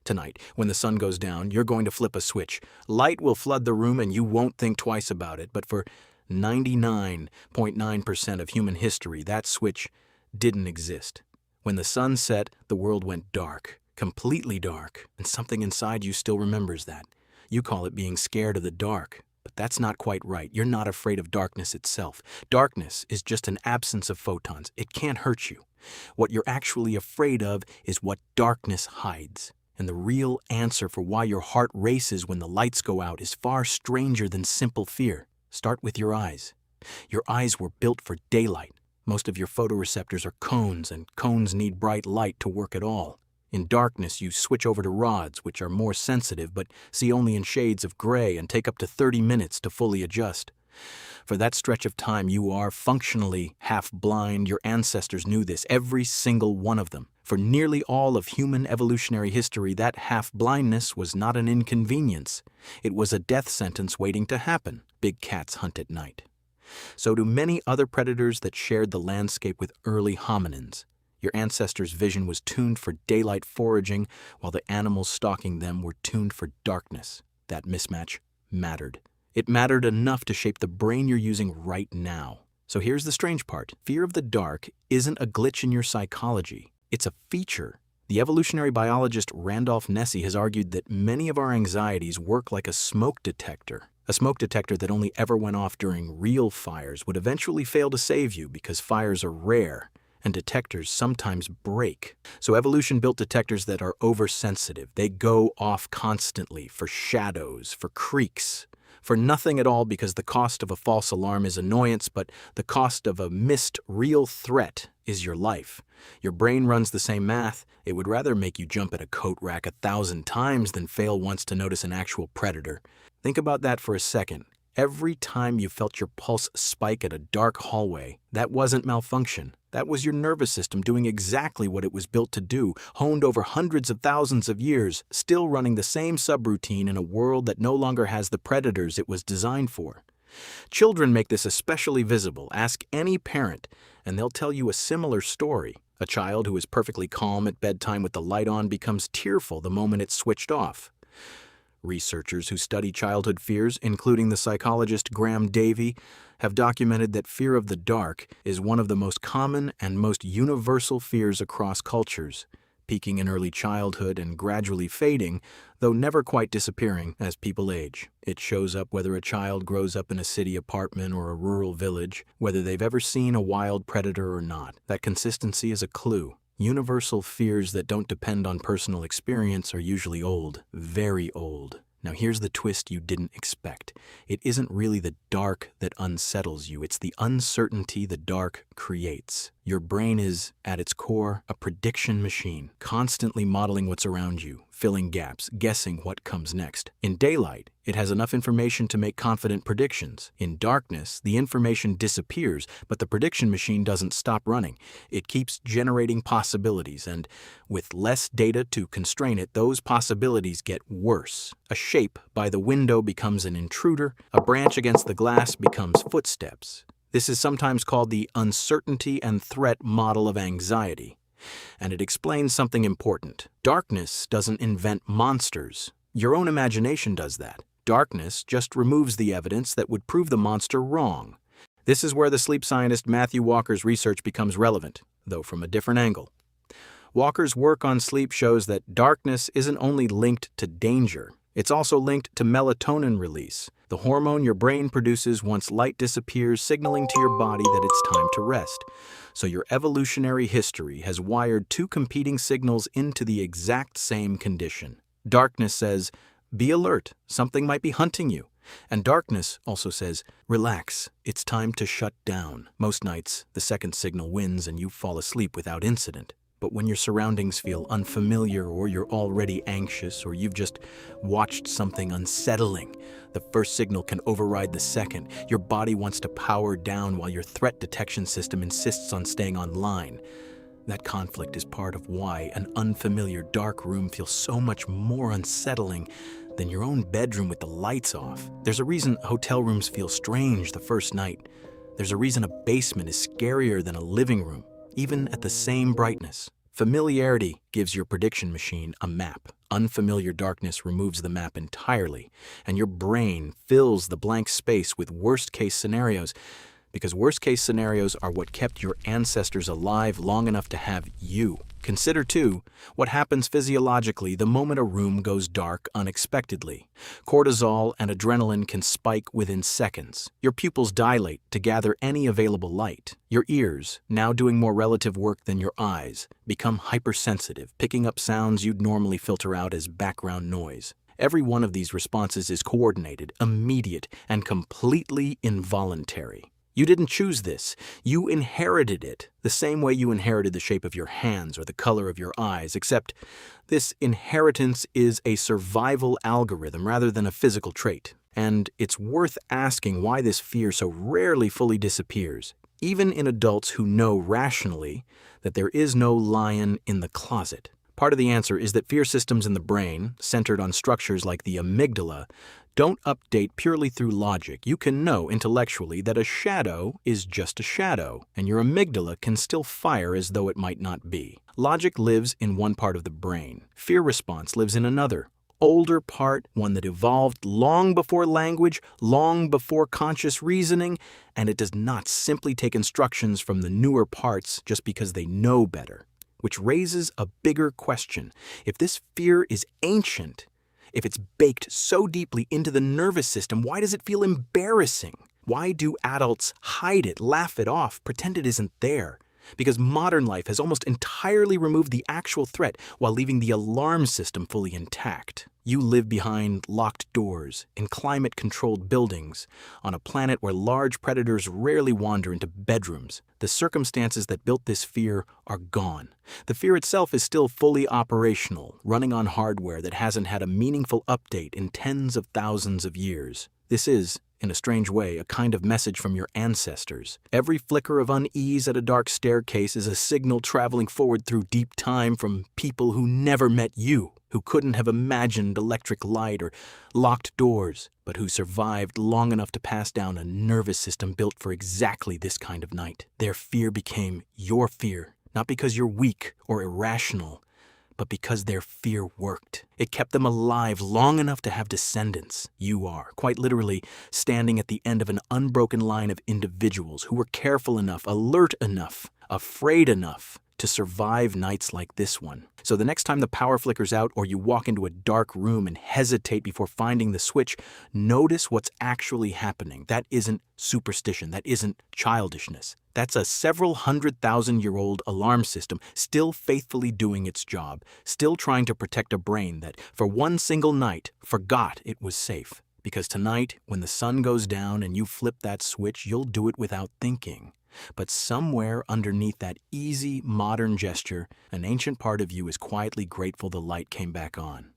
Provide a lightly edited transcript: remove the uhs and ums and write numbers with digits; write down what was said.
Tonight, when the sun goes down, you're going to flip a switch. Light will flood the room and you won't think twice about it, but for 99.9% of human history, that switch didn't exist. When the sun set, the world went dark, completely dark, and something inside you still remembers that. You call it being scared of the dark, but that's not quite right. You're not afraid of darkness itself. Darkness is just an absence of photons. It can't hurt you. What you're actually afraid of is what darkness hides. And the real answer for why your heart races when the lights go out is far stranger than simple fear. Start with your eyes. Your eyes were built for daylight. Most of your photoreceptors are cones, and cones need bright light to work at all. In darkness, you switch over to rods, which are more sensitive but see only in shades of gray and take up to 30 minutes to fully adjust. For that stretch of time, you are functionally half blind. Your ancestors knew this, every single one of them. For nearly all of human evolutionary history, that half-blindness was not an inconvenience. It was a death sentence waiting to happen. Big cats hunt at night. So do many other predators that shared the landscape with early hominins. Your ancestors' vision was tuned for daylight foraging, while the animals stalking them were tuned for darkness. That mismatch mattered. It mattered enough to shape the brain you're using right now. So here's the strange part. Fear of the dark isn't a glitch in your psychology. It's a feature. The evolutionary biologist Randolph Nesse has argued that many of our anxieties work like a smoke detector. A smoke detector that only ever went off during real fires would eventually fail to save you because fires are rare and detectors sometimes break. So evolution built detectors that are oversensitive. They go off constantly for shadows, for creaks, for nothing at all because the cost of a false alarm is annoyance, but the cost of a missed real threat is your life. Your brain runs the same math. It would rather make you jump at a coat rack 1,000 times than fail once to notice an actual predator. Think about that for a second. Every time you felt your pulse spike at a dark hallway, that wasn't malfunction. That was your nervous system doing exactly what it was built to do, honed over hundreds of thousands of years, still running the same subroutine in a world that no longer has the predators it was designed for. Children make this especially visible. Ask any parent, and they'll tell you a similar story. A child who is perfectly calm at bedtime with the light on becomes tearful the moment it's switched off. Researchers who study childhood fears, including the psychologist Graham Davey, have documented that fear of the dark is one of the most common and most universal fears across cultures, peaking in early childhood and gradually fading, though never quite disappearing as people age. It shows up whether a child grows up in a city apartment or a rural village, whether they've ever seen a wild predator or not. That consistency is a clue. Universal fears that don't depend on personal experience are usually old, very old. Now here's the twist you didn't expect. It isn't really the dark that unsettles you, it's the uncertainty the dark creates. Your brain is, at its core, a prediction machine, constantly modeling what's around you, filling gaps, guessing what comes next. In daylight, it has enough information to make confident predictions. In darkness, the information disappears, but the prediction machine doesn't stop running. It keeps generating possibilities, and with less data to constrain it, those possibilities get worse. A shape by the window becomes an intruder, a branch against the glass becomes footsteps. This is sometimes called the uncertainty and threat model of anxiety. And it explains something important. Darkness doesn't invent monsters. Your own imagination does that. Darkness just removes the evidence that would prove the monster wrong. This is where the sleep scientist Matthew Walker's research becomes relevant, though from a different angle. Walker's work on sleep shows that darkness isn't only linked to danger, it's also linked to melatonin release, the hormone your brain produces once light disappears, signaling to your body that it's time to rest. So your evolutionary history has wired two competing signals into the exact same condition. Darkness says, be alert, something might be hunting you. And darkness also says, relax, it's time to shut down. Most nights, the second signal wins and you fall asleep without incident. But when your surroundings feel unfamiliar or you're already anxious or you've just watched something unsettling, the first signal can override the second. Your body wants to power down while your threat detection system insists on staying online. That conflict is part of why an unfamiliar dark room feels so much more unsettling than your own bedroom with the lights off. There's a reason hotel rooms feel strange the first night. There's a reason a basement is scarier than a living room, even at the same brightness. Familiarity gives your prediction machine a map. Unfamiliar darkness removes the map entirely, and your brain fills the blank space with worst-case scenarios, because worst-case scenarios are what kept your ancestors alive long enough to have you. Consider, too, what happens physiologically the moment a room goes dark unexpectedly. Cortisol and adrenaline can spike within seconds. Your pupils dilate to gather any available light. Your ears, now doing more relative work than your eyes, become hypersensitive, picking up sounds you'd normally filter out as background noise. Every one of these responses is coordinated, immediate, and completely involuntary. You didn't choose this. You inherited it, the same way you inherited the shape of your hands or the color of your eyes, except this inheritance is a survival algorithm rather than a physical trait. And it's worth asking why this fear so rarely fully disappears, even in adults who know rationally that there is no lion in the closet. Part of the answer is that fear systems in the brain, centered on structures like the amygdala, don't update purely through logic. You can know intellectually that a shadow is just a shadow, and your amygdala can still fire as though it might not be. Logic lives in one part of the brain. Fear response lives in another, older part, one that evolved long before language, long before conscious reasoning, and it does not simply take instructions from the newer parts just because they know better. Which raises a bigger question. If this fear is ancient, if it's baked so deeply into the nervous system, why does it feel embarrassing? Why do adults hide it, laugh it off, pretend it isn't there? Because modern life has almost entirely removed the actual threat while leaving the alarm system fully intact. You live behind locked doors, in climate-controlled buildings, on a planet where large predators rarely wander into bedrooms. The circumstances that built this fear are gone. The fear itself is still fully operational, running on hardware that hasn't had a meaningful update in tens of thousands of years. This is, in a strange way, a kind of message from your ancestors. Every flicker of unease at a dark staircase is a signal traveling forward through deep time from people who never met you, who couldn't have imagined electric light or locked doors, but who survived long enough to pass down a nervous system built for exactly this kind of night. Their fear became your fear, not because you're weak or irrational, but because their fear worked. It kept them alive long enough to have descendants. You are, quite literally, standing at the end of an unbroken line of individuals who were careful enough, alert enough, afraid enough to survive nights like this one. So the next time the power flickers out or you walk into a dark room and hesitate before finding the switch, notice what's actually happening. That isn't superstition. That isn't childishness. That's a several 100,000-year-old alarm system still faithfully doing its job, still trying to protect a brain that, for one single night, forgot it was safe. Because tonight, when the sun goes down and you flip that switch, you'll do it without thinking. But somewhere underneath that easy, modern gesture, an ancient part of you is quietly grateful the light came back on.